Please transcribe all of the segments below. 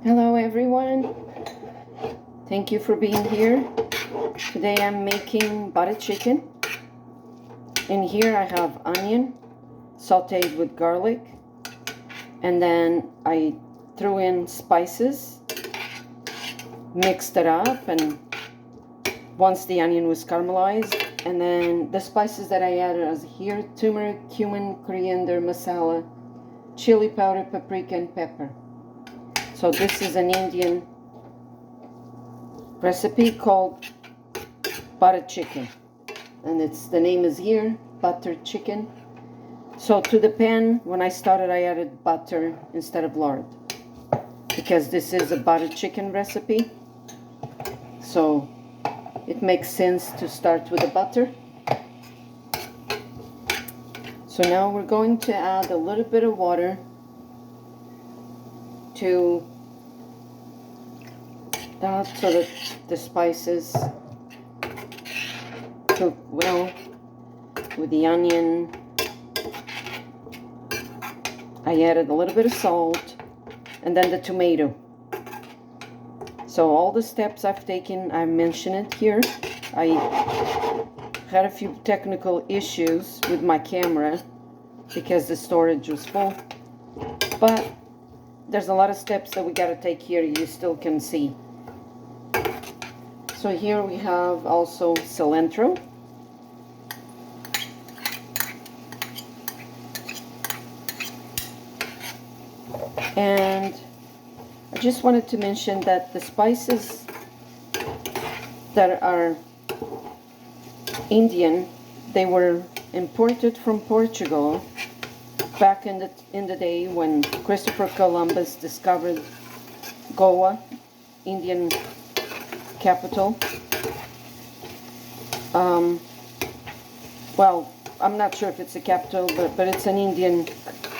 Hello everyone, thank you for being here. Today I'm making butter chicken. In here I have onion sauteed with garlic, and then I threw in spices, mixed it up, and once the onion was caramelized, and then the spices that I added is here: turmeric, cumin, coriander, masala, chili powder, paprika, and pepper. So this is an Indian recipe called butter chicken, and the name is here, butter chicken. So to the pan, when I started, I added butter instead of lard because this is a butter chicken recipe, so it makes sense to start with the butter. So now we're going to add a little bit of water to that so that the spices cook well with the onion. I added a little bit of salt and then the tomato. So all the steps I've taken, I mention it here. I had a few technical issues with my camera because the storage was full, but there's a lot of steps that we got to take here. You still can see. So here we have also cilantro. And I just wanted to mention that the spices that are Indian, they were imported from Portugal back in the day when Christopher Columbus discovered Goa, Indian capital. Well, I'm not sure if it's the capital, but it's an Indian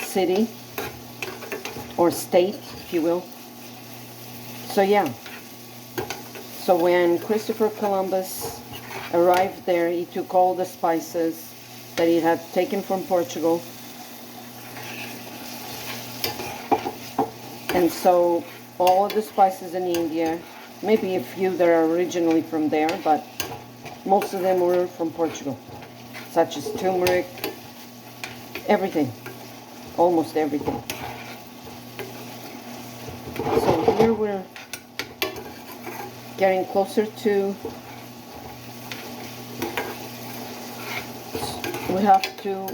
city or state, if you will. So yeah, so when Christopher Columbus arrived there, he took all the spices that he had taken from Portugal, and so all of the spices in India, maybe a few that are originally from there, but most of them were from Portugal, such as turmeric, everything, almost everything. So here we're getting closer to, we have to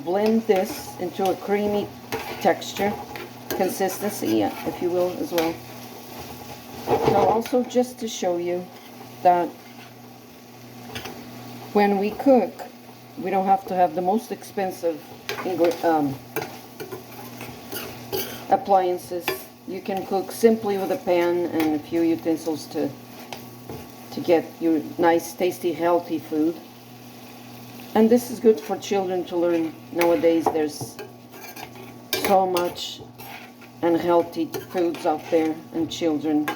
blend this into a creamy texture, consistency, if you will, as well. Now also just to show you that when we cook, we don't have to have the most expensive appliances. You can cook simply with a pan and a few utensils to get your nice, tasty, healthy food. And this is good for children to learn. Nowadays there's so much unhealthy foods out there, and children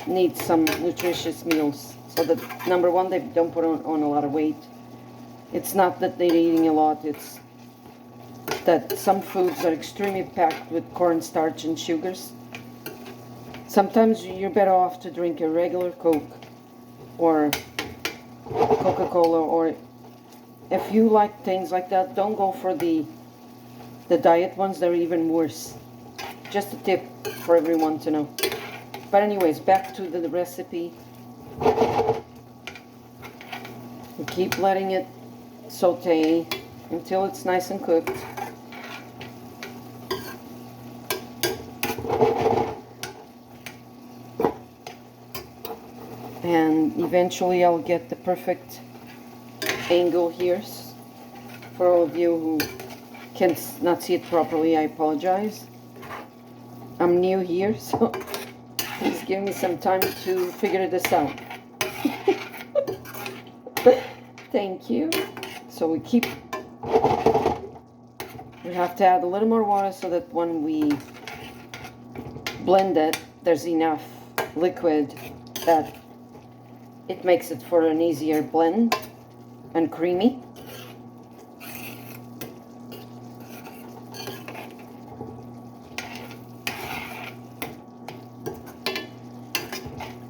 need some nutritious meals so that, number one, they don't put on a lot of weight. It's not that they're eating a lot, it's that some foods are extremely packed with cornstarch and sugars. Sometimes you're better off to drink a regular Coke or Coca-Cola, or if you like things like that, don't go for the diet ones. They're even worse. Just a tip for everyone to know. But anyways, back to the recipe. We keep letting it saute until it's nice and cooked. And eventually I'll get the perfect angle here. For all of you who can not see it properly, I apologize. I'm new here, so please give me some time to figure this out. Thank you. So we have to add a little more water so that when we blend it, there's enough liquid that it makes it for an easier blend and creamy.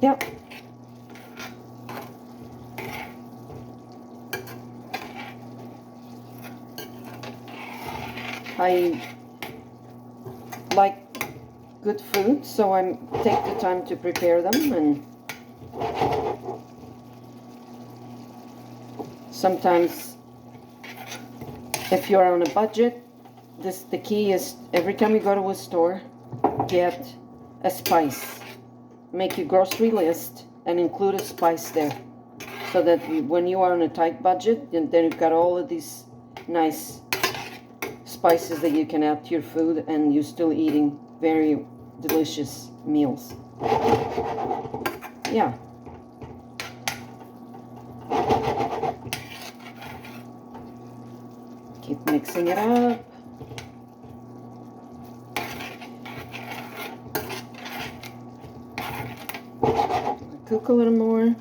Yeah. I like good food, so I take the time to prepare them, and sometimes if you're on a budget, the key is every time you go to a store, get a spice. Make your grocery list and include a spice there, so that when you are on a tight budget, then you've got all of these nice spices that you can add to your food, and you're still eating very delicious meals. Yeah. Keep mixing it up. Cook a little more.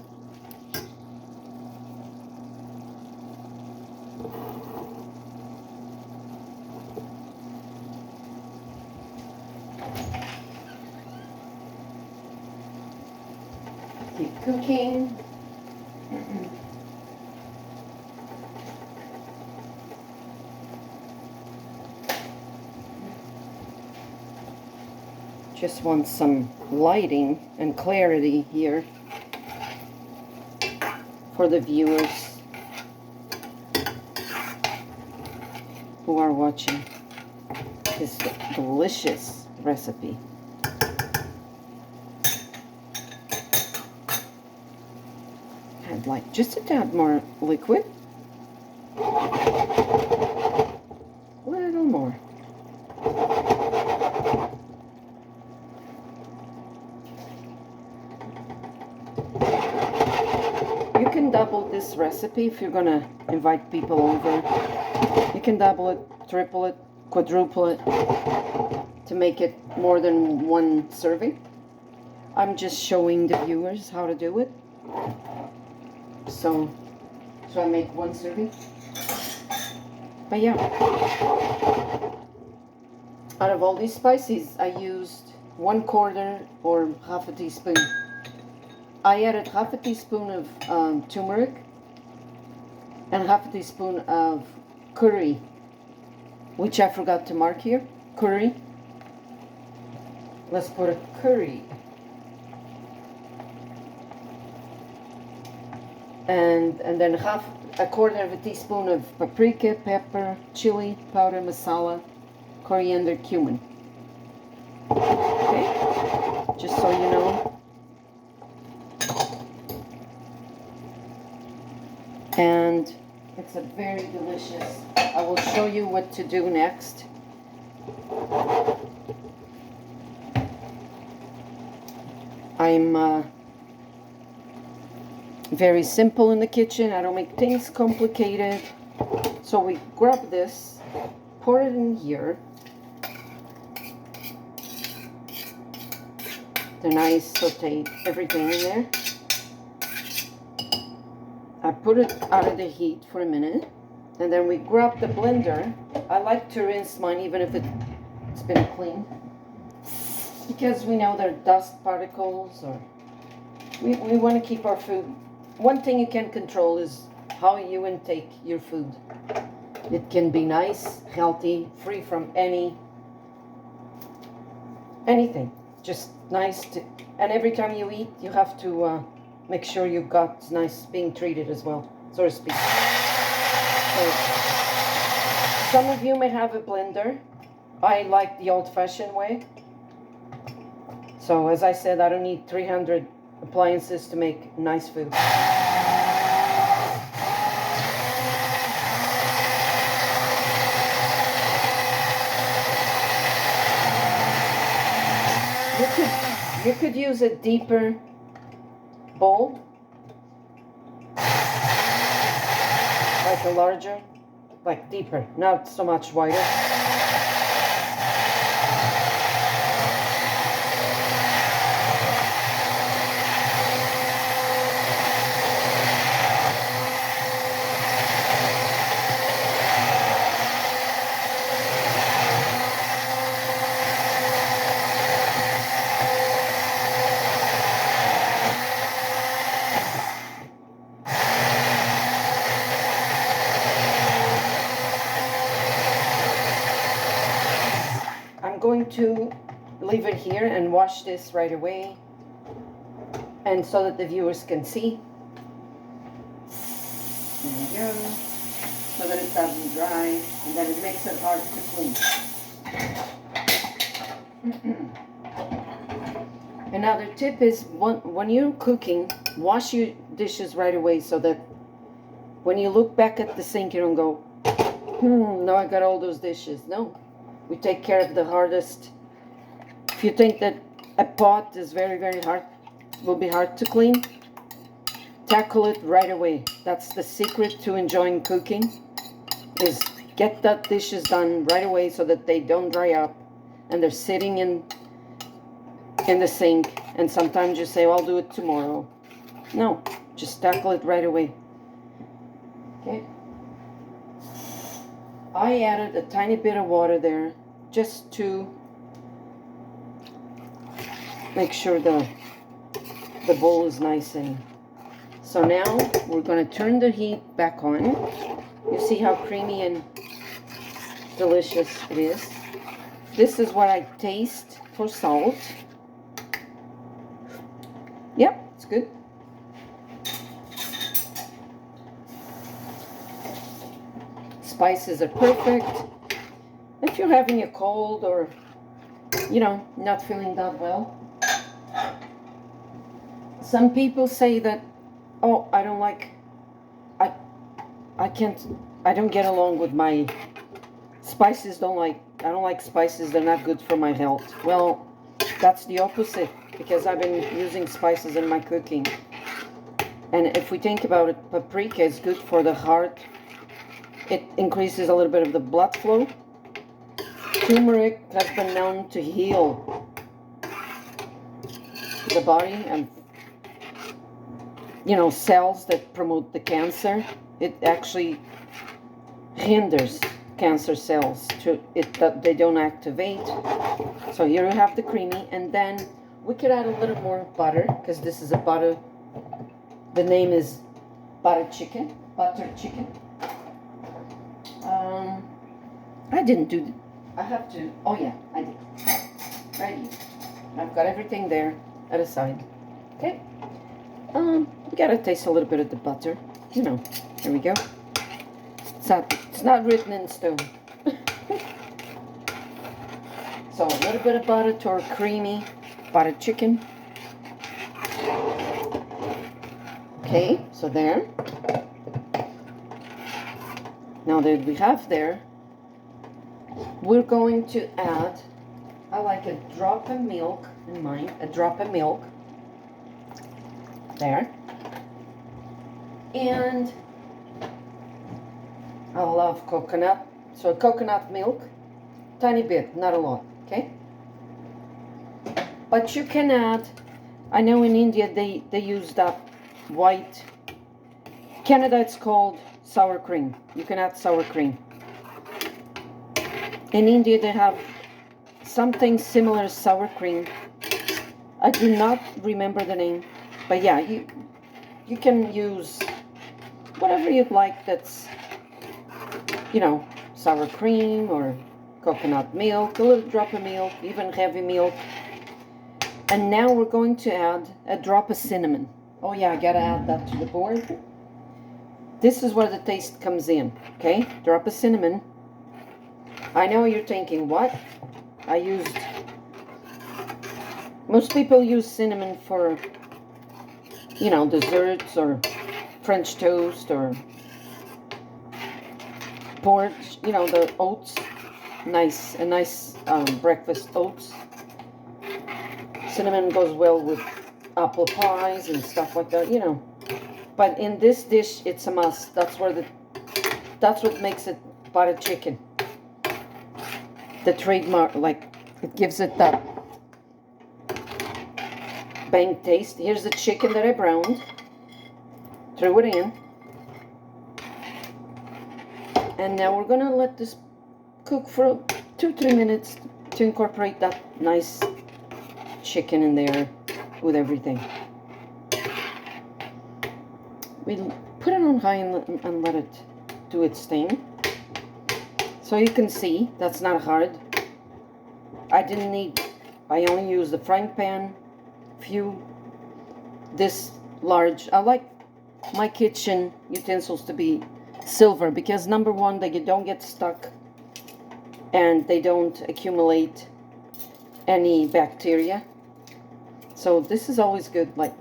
Keep cooking. Just want some lighting and clarity here for the viewers who are watching this delicious recipe. I'd like just a tad more liquid. A little more. You can double this recipe if you're gonna invite people over. You can double it, triple it, quadruple it to make it more than one serving. I'm just showing the viewers how to do it. So I make one serving. But yeah, out of all these spices, I used 1/4 or half a teaspoon. I added half a teaspoon of turmeric and half a teaspoon of curry, which I forgot to mark here. Curry. Let's put a curry. And then a quarter of a teaspoon of paprika, pepper, chili powder, masala, coriander, cumin. Okay, just so you know. And it's a very delicious. I will show you what to do next. I'm very simple in the kitchen. I don't make things complicated. So we grab this, pour it in here. Then I saute everything in there. I put it out of the heat for a minute, and then we grab the blender. I like to rinse mine even if it's been cleaned, because we know there are dust particles, or we want to keep our food. One thing you can control is how you intake your food. It can be nice, healthy, free from anything. Just nice to, and every time you eat, you have to make sure you got nice being treated as well, so to speak. So, some of you may have a blender. I like the old-fashioned way. So as I said, I don't need 300 appliances to make nice food. You could use a deeper bowl, like a larger, like deeper, not so much wider. leave it here and wash this right away, and so that the viewers can see. There we go. So that it doesn't dry, and then it makes it hard to clean. Another tip is when you're cooking, wash your dishes right away, so that when you look back at the sink, you don't go, now I got all those dishes. No, we take care of the hardest. If you think that a pot is very, very hard, will be hard to clean, tackle it right away. That's the secret to enjoying cooking, is get that dishes done right away so that they don't dry up and they're sitting in the sink. And sometimes you say, well, I'll do it tomorrow. No, just tackle it right away. Okay. I added a tiny bit of water there just to make sure the bowl is nice. And so now we're going to turn the heat back on. You see how creamy and delicious it is. This is what I taste for salt. Yep, it's good. Spices are perfect. If you're having a cold or, you know, not feeling that well. Some people say that, oh, I don't get along with my spices. I don't like spices. They're not good for my health. Well, that's the opposite, because I've been using spices in my cooking. And if we think about it, paprika is good for the heart. It increases a little bit of the blood flow. Turmeric has been known to heal the body and, you know, cells that promote the cancer. It actually hinders cancer cells that they don't activate. So here you have the creamy, and then we could add a little more butter, because this is a butter. The name is butter chicken. I didn't do. I have to. Oh yeah, I did. Ready. I've got everything there at a side. Okay. You gotta taste a little bit of the butter. You know. There we go. It's not written in stone. So a little bit of butter to our creamy butter chicken. Okay, so there. Now that we have there, we're going to add, I like a drop of milk in mine, a drop of milk. There. And I love coconut, so coconut milk, tiny bit, not a lot, okay? But you can add, I know in India they use that white, Canada it's called sour cream. You can add sour cream. In India they have something similar to sour cream. I do not remember the name, but yeah, you can use whatever you'd like that's, you know, sour cream or coconut milk, a little drop of milk, even heavy milk. And now we're going to add a drop of cinnamon. Oh yeah, I gotta add that to the board. This is where the taste comes in, okay? Drop of cinnamon. I know you're thinking, what? Most people use cinnamon for, you know, desserts or French toast or porridge, you know, the oats. A nice breakfast oats. Cinnamon goes well with apple pies and stuff like that, you know. But in this dish, it's a must. That's what makes it butter chicken. The trademark, like, it gives it that bang taste. Here's the chicken that I browned. Threw it in. And now we're gonna let this cook for 2-3 minutes to incorporate that nice chicken in there with everything. We put it on high and let it do its thing. So you can see that's not hard. I didn't need I only use the frying pan, few this large. I like my kitchen utensils to be silver because number one, they don't get stuck and they don't accumulate any bacteria. So this is always good. Like,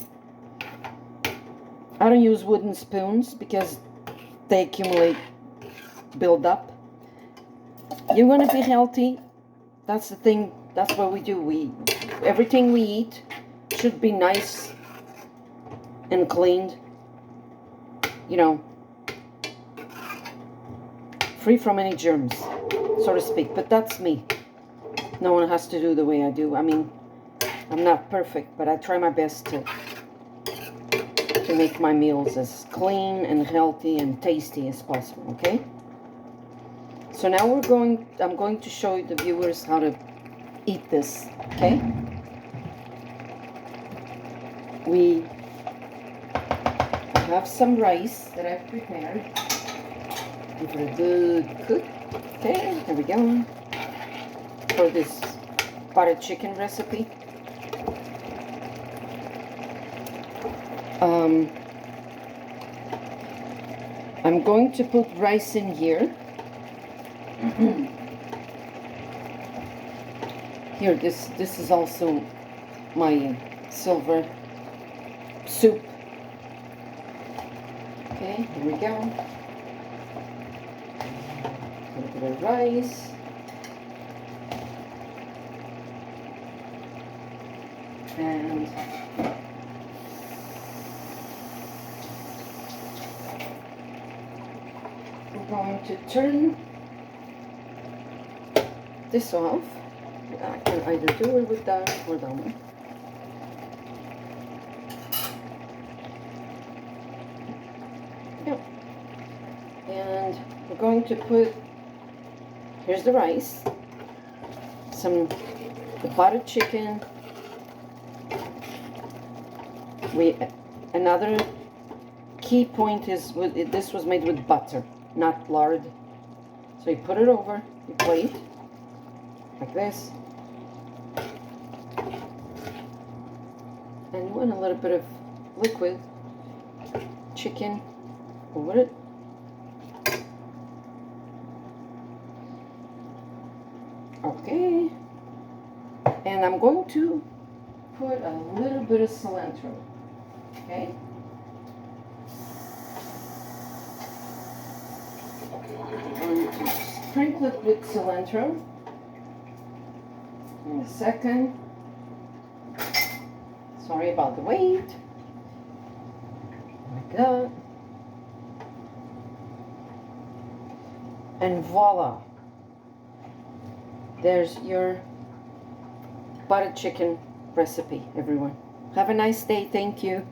I don't use wooden spoons because they accumulate, build up. You want to be healthy. That's the thing. That's what we do. Everything we eat should be nice and cleaned. You know, free from any germs, so to speak. But that's me. No one has to do the way I do. I mean, I'm not perfect, but I try my best to make my meals as clean and healthy and tasty as possible, okay? So now I'm going to show the viewers how to eat this, okay? We have some rice that I've prepared. Give it a good cook. Okay, there we go. For this butter chicken recipe. I'm going to put rice in here. Here, this is also my silver soup. Okay, here we go. A little bit of rice. And we're going to turn this off. I can either do it with that or that one. Yep. And we're going to put, here's the rice, the buttered chicken. Another key point is this was made with butter, not lard. So you put it over your plate like this, and you want a little bit of liquid chicken over it. Okay, and I'm going to put a little bit of cilantro. Okay. I'm going to sprinkle it with cilantro in a second. Sorry about the wait. Like that. And voila. There's your butter chicken recipe, everyone. Have a nice day. Thank you.